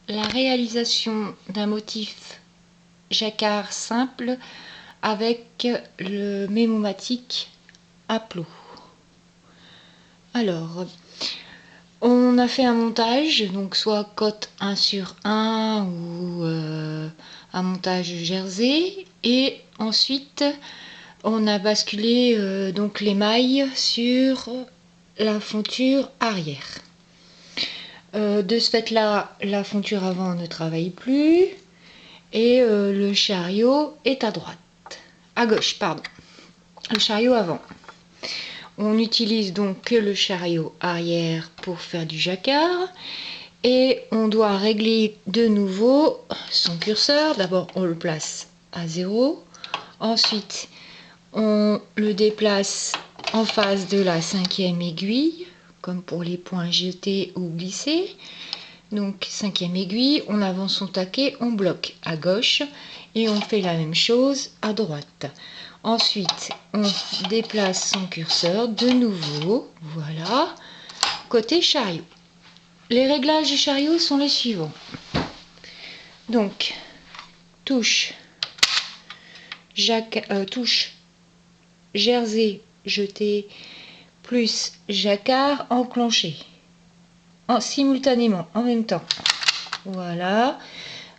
la réalisation d'un motif jacquard simple avec le mémomatique à plot. Alors, on a fait un montage, donc soit cote 1 sur 1 ou un montage jersey, et ensuite on a basculé donc les mailles sur la fonture arrière. De ce fait là, la fonture avant ne travaille plus et le chariot est à gauche, pardon, le chariot avant. On n'utilise donc que le chariot arrière pour faire du jacquard et on doit régler de nouveau son curseur. D'abord on le place à 0, ensuite on le déplace en face de la 5e aiguille, comme pour les points jetés ou glissés. Donc 5e aiguille, on avance son taquet, on bloque à gauche et on fait la même chose à droite. Ensuite, on déplace son curseur de nouveau, voilà, côté chariot. Les réglages du chariot sont les suivants. Donc, touche jersey jeté plus jacquard enclenché simultanément, en même temps. Voilà.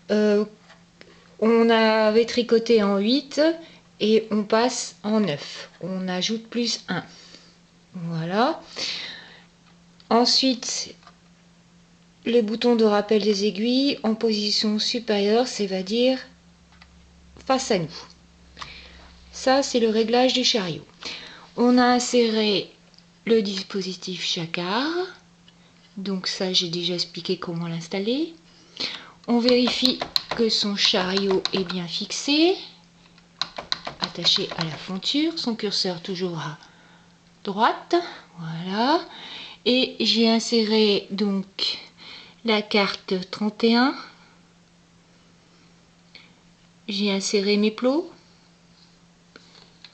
On avait tricoté en 8 et on passe en 9. On ajoute plus 1. Voilà. Ensuite, les boutons de rappel des aiguilles en position supérieure, c'est-à-dire face à nous. Ça, c'est le réglage du chariot. On a inséré le dispositif jacquard. Donc ça, j'ai déjà expliqué comment l'installer. On vérifie que son chariot est bien fixé, attaché à la fonture, son curseur toujours à droite, voilà. Et j'ai inséré donc la carte 31. J'ai inséré mes plots.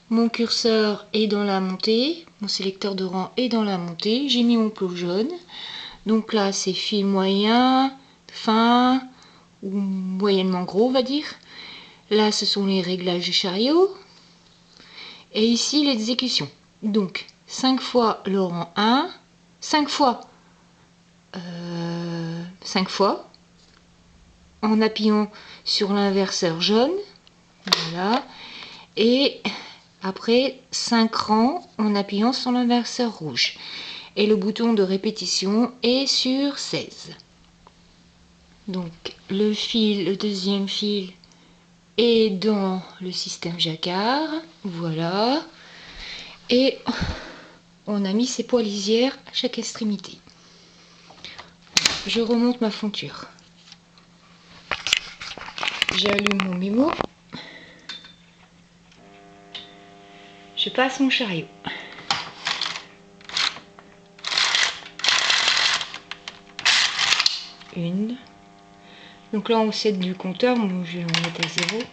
Mon curseur est dans la montée, mon sélecteur de rang est dans la montée. J'ai mis mon plot jaune. Donc là, c'est fil moyen, fin ou moyennement gros, on va dire. Là, ce sont les réglages du chariot. Et ici, l'exécution. Donc, 5 fois le rang 1, 5 fois, en appuyant sur l'inverseur jaune. Voilà. Et après, 5 rangs en appuyant sur l'inverseur rouge. Et le bouton de répétition est sur 16. Donc, le deuxième fil est dans le système jacquard. Voilà. Et on a mis ses poids lisières à chaque extrémité. Je remonte ma fonture. J'allume mon mémo. Je passe mon chariot. Une. Donc là, on cède du compteur. Moi, je vais en mettre à 0.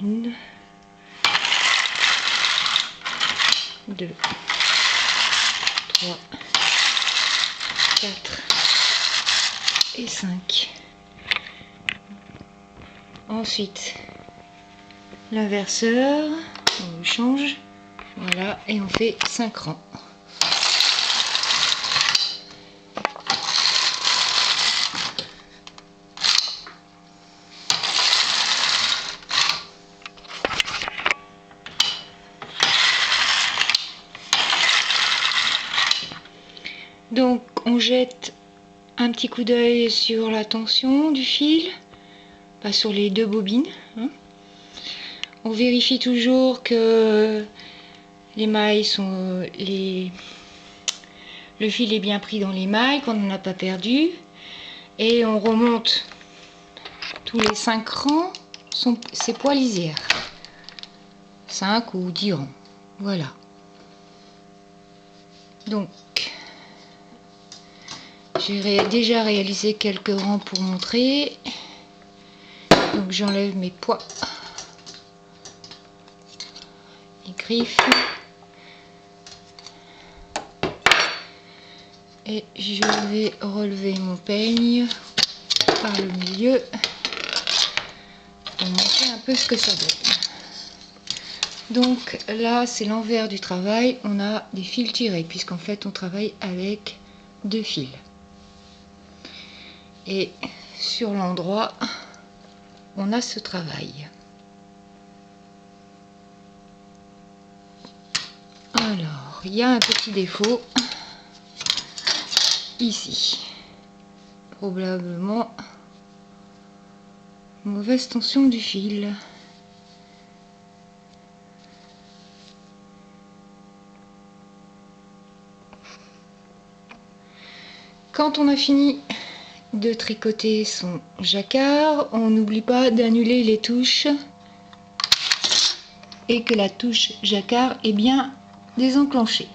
Une. 2. 3. 4. Et 5. Ensuite, l'inverseur. On le change. Voilà. Et on fait 5 rangs. Donc on jette un petit coup d'œil sur la tension du fil, pas sur les deux bobines. On vérifie toujours que les mailles sont le fil est bien pris dans les mailles, qu'on n'en a pas perdu. Et on remonte tous les 5 rangs ses poids lisières. 5 ou 10 rangs. Voilà. Donc j'ai déjà réalisé quelques rangs pour montrer. Donc j'enlève mes poids et griffes. Et je vais relever mon peigne par le milieu pour montrer un peu ce que ça donne. Donc là, c'est l'envers du travail. On a des fils tirés puisqu'en fait on travaille avec 2 fils. Et sur l'endroit, on a ce travail. Alors, il y a un petit défaut ici. Probablement mauvaise tension du fil. Quand on a fini de tricoter son jacquard, on n'oublie pas d'annuler les touches et que la touche jacquard est bien désenclenchée.